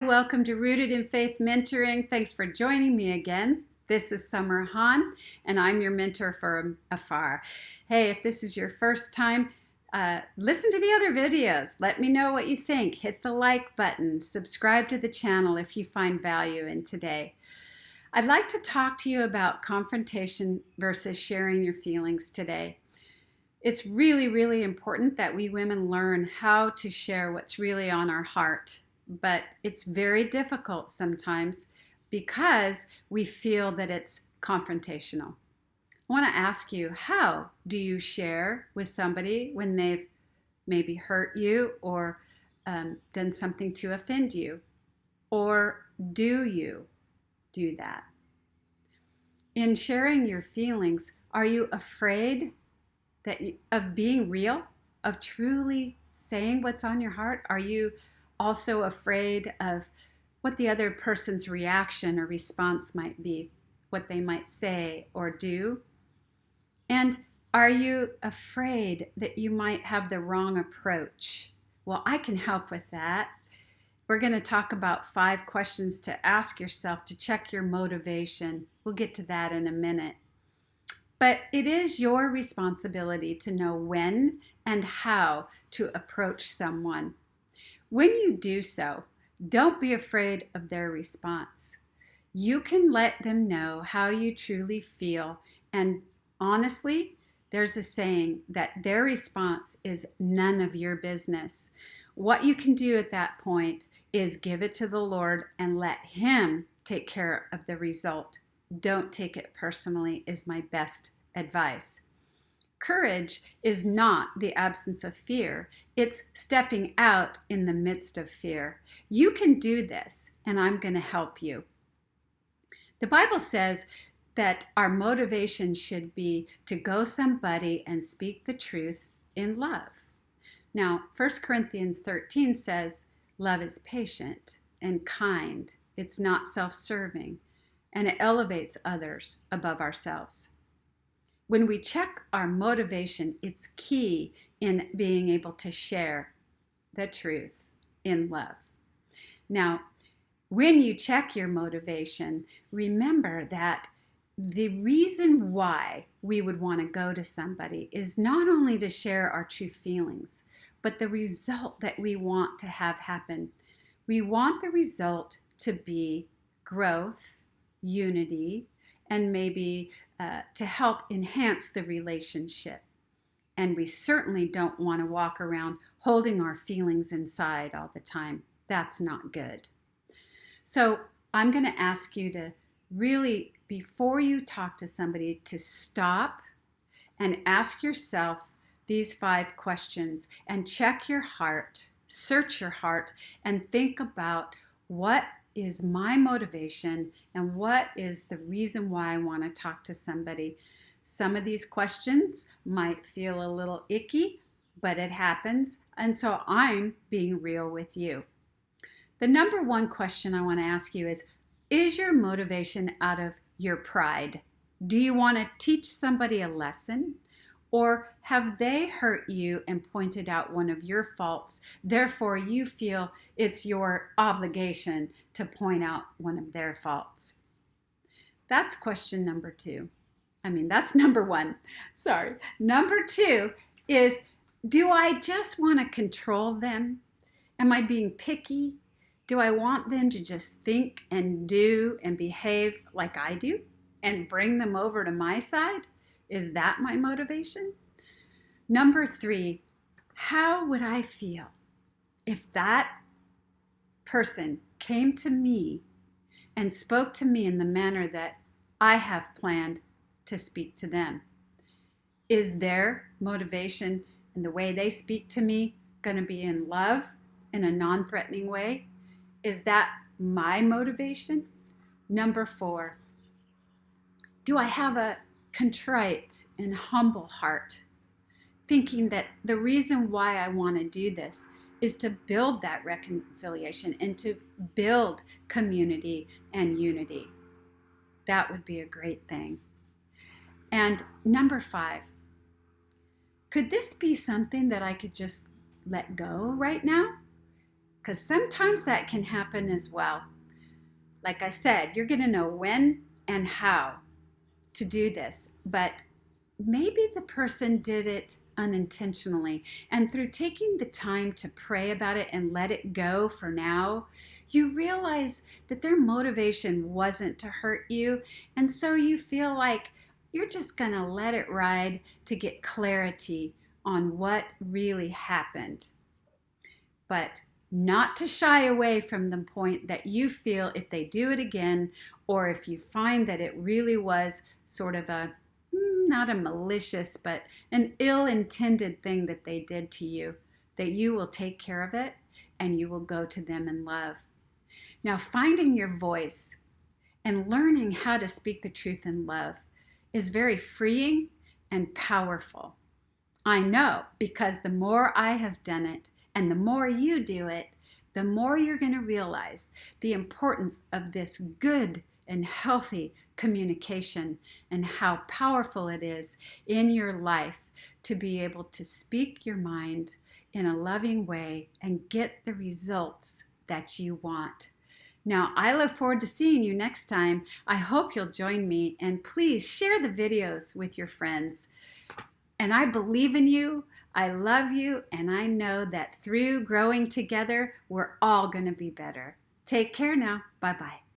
Welcome to Rooted in Faith Mentoring. Thanks for joining me again. This is Summer Hahn, and I'm your mentor from afar. Hey, if this is your first time, listen to the other videos. Let me know what you think. Hit the like button. Subscribe to the channel if you find value in today. I'd like to talk to you about confrontation versus sharing your feelings today. It's really, really important that we women learn how to share what's really on our heart. But it's very difficult sometimes because we feel that it's confrontational. I want to ask you, how do you share with somebody when they've maybe hurt you or done something to offend you? Or do you do that? In sharing your feelings, are you afraid of being real, of truly saying what's on your heart? Are you also afraid of what the other person's reaction or response might be, what they might say or do? And are you afraid that you might have the wrong approach? Well, I can help with that. We're going to talk about 5 questions to ask yourself to check your motivation. We'll get to that in a minute. But it is your responsibility to know when and how to approach someone. When you do so, don't be afraid of their response. You can let them know how you truly feel, and honestly, there's a saying that their response is none of your business. What you can do at that point is give it to the Lord and let Him take care of the result. Don't take it personally is my best advice. Courage is not the absence of fear. It's stepping out in the midst of fear. You can do this, and I'm going to help you. The Bible says that our motivation should be to go somebody and speak the truth in love. Now, 1 Corinthians 13 says, love is patient and kind. It's not self-serving, and it elevates others above ourselves. When we check our motivation, it's key in being able to share the truth in love. Now, when you check your motivation, remember that the reason why we would want to go to somebody is not only to share our true feelings, but the result that we want to have happen. We want the result to be growth, unity, and maybe to help enhance the relationship. And we certainly don't want to walk around holding our feelings inside all the time. That's not good. So I'm going to ask you to really, before you talk to somebody, to stop and ask yourself these 5 questions and check your heart, search your heart, and think about what is my motivation and what is the reason why I want to talk to somebody. Some of these questions might feel a little icky, but it happens, and so I'm being real with you. The number 1 question I want to ask you is your motivation out of your pride? Do you want to teach somebody a lesson? Or have they hurt you and pointed out one of your faults? Therefore, you feel it's your obligation to point out one of their faults. That's question number 2. That's number 1. Sorry. Number 2 is, do I just want to control them? Am I being picky? Do I want them to just think and do and behave like I do and bring them over to my side? Is that my motivation? Number 3, how would I feel if that person came to me and spoke to me in the manner that I have planned to speak to them? Is their motivation and the way they speak to me going to be in love, in a non-threatening way? Is that my motivation? Number 4, do I have a contrite and humble heart, thinking that the reason why I want to do this is to build that reconciliation and to build community and unity? That would be a great thing. And number 5, could this be something that I could just let go right now? because sometimes that can happen as well. Like I said, you're going to know when and how to do this, but maybe the person did it unintentionally. And through taking the time to pray about it and let it go for now, you realize that their motivation wasn't to hurt you. And so you feel like you're just going to let it ride to get clarity on what really happened. But not to shy away from the point that you feel if they do it again, or if you find that it really was sort of a not a malicious, but an ill-intended thing that they did to you, that you will take care of it and you will go to them in love. Now, finding your voice and learning how to speak the truth in love is very freeing and powerful. I know, because the more I have done it and the more you do it, the more you're going to realize the importance of this good and healthy communication and how powerful it is in your life to be able to speak your mind in a loving way and get the results that you want. Now, I look forward to seeing you next time. I hope you'll join me, and please share the videos with your friends. And I believe in you, I love you, and I know that through growing together, we're all going to be better. Take care now. Bye-bye.